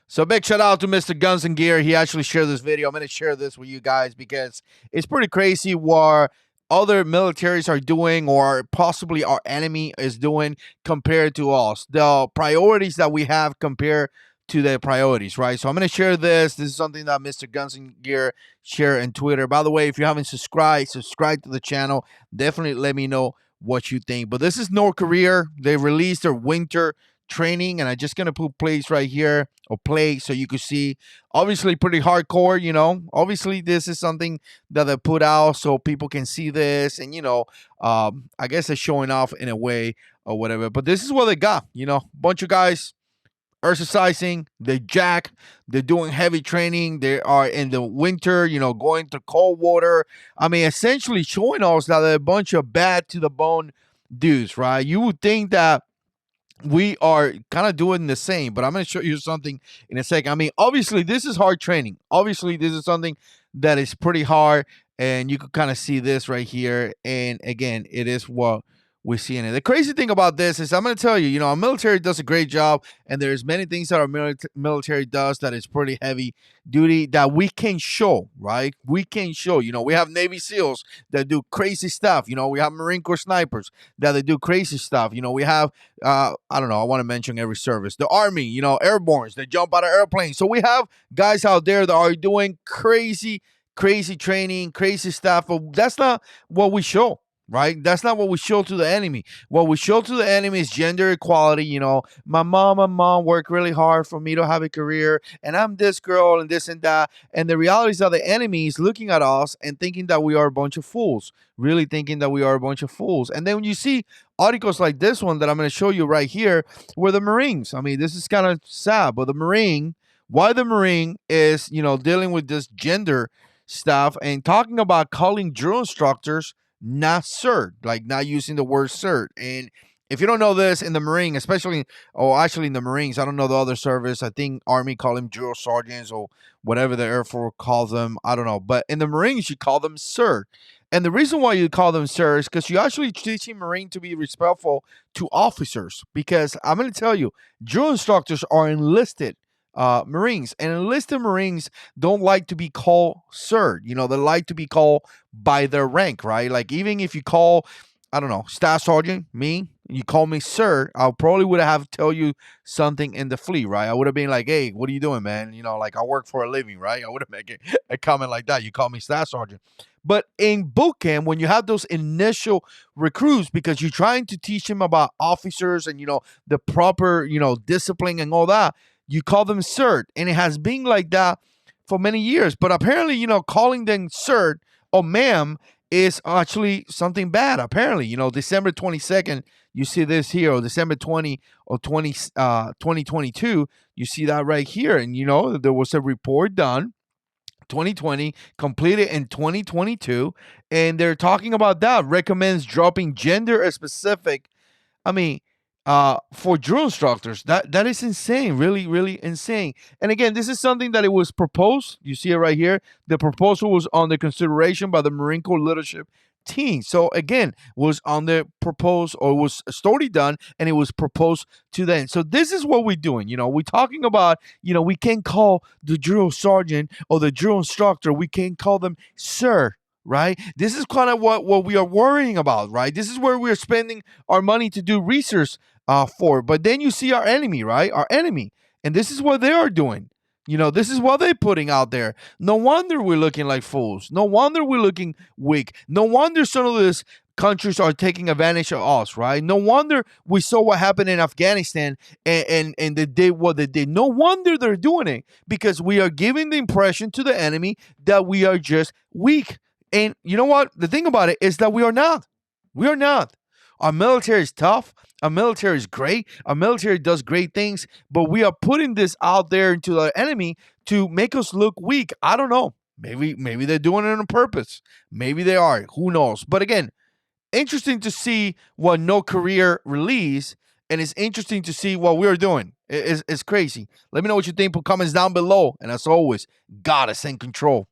So big shout out to Mr. Guns and Gear. He actually shared this video. I'm going to share this with you guys because it's pretty crazy what other militaries are doing or possibly our enemy is doing compared to us. The priorities that we have compared to their priorities, right? So I'm going to share this. This is something that Mr. Guns and Gear share on Twitter. By the way, if you haven't subscribe to the channel. Definitely let me know what you think. But this is North Korea. They released their winter training, and I'm just gonna put place right here or play so you can see. Obviously pretty hardcore, obviously this is something that they put out so people can see this, and I guess they're showing off in a way or whatever, but this is what they got. Bunch of guys exercising, they're doing heavy training, they are in the winter, going to cold water. I mean, essentially showing us that they're a bunch of bad to the bone dudes, right? You would think that we are kind of doing the same, but I'm going to show you something in a second. I mean, obviously, this is hard training. Obviously, this is something that is pretty hard, and you can kind of see this right here. And again, it is what we see in it. The crazy thing about this is I'm going to tell you, our military does a great job, and there's many things that our military does that is pretty heavy duty that we can show, right? We can show. We have Navy SEALs that do crazy stuff. We have Marine Corps snipers that they do crazy stuff. We have I don't know, I want to mention every service. The Army, airbornes, they jump out of airplanes. So we have guys out there that are doing crazy training, crazy stuff. But that's not what we show, right? That's not what we show to the enemy. What we show to the enemy is gender equality. My mom worked really hard for me to have a career, and I'm this girl and this and that. And the reality is that the enemy is looking at us and thinking that we are a bunch of fools, really thinking that we are a bunch of fools. And then when you see articles like this one that I'm going to show you right here, where the Marines, I mean, this is kind of sad, but why the Marine is, dealing with this gender stuff and talking about calling drill instructors not cert, like not using the word cert. And if you don't know this, in the Marine, actually in the Marines, I don't know the other service. I think Army call them drill sergeants or whatever the Air Force calls them. I don't know. But in the Marines, you call them cert. And the reason why you call them sir is because you actually teaching Marine to be respectful to officers. Because I'm going to tell you, drill instructors are enlisted Marines, and enlisted Marines don't like to be called sir. They like to be called by their rank, right? Like, even if you call, I don't know, staff sergeant, you call me sir, I probably would have tell you something in the fleet, right? I would have been like, hey, what are you doing, man? Like, I work for a living, right? I would have made a comment like that. You call me staff sergeant. But in boot camp, when you have those initial recruits, because you're trying to teach them about officers and, the proper, discipline and all that, you call them cert. And it has been like that for many years. But apparently, calling them cert or ma'am is actually something bad. Apparently, December 22nd, you see this here, or December 20 or 2022, you see that right here. And, there was a report done 2020, completed in 2022, and they're talking about that. Recommends dropping gender specific. I mean, for drill instructors, that is insane, really, really insane. And again, this is something that it was proposed. You see it right here. The proposal was under consideration by the Marine Corps leadership team. So again, was on the proposed, or was a story done, and it was proposed to them. So this is what we're doing. We're talking about, we can't call the drill sergeant or the drill instructor, we can't call them sir, right? This is kind of what we are worrying about, right? This is where we're spending our money to do research for. But then you see our enemy, right? Our enemy. And this is what they are doing. This is what they're putting out there. No wonder we're looking like fools. No wonder we're looking weak. No wonder some of these countries are taking advantage of us, right? No wonder we saw what happened in Afghanistan and they did what they did. No wonder they're doing it, because we are giving the impression to the enemy that we are just weak. And you know what? The thing about it is that we are not. We are not. Our military is tough. Our military is great. Our military does great things, but we are putting this out there into the enemy to make us look weak. I don't know. Maybe they're doing it on purpose. Maybe they are. Who knows? But again, interesting to see what No Career release, and it's interesting to see what we're doing. It's crazy. Let me know what you think. Put comments down below. And as always, God is in control.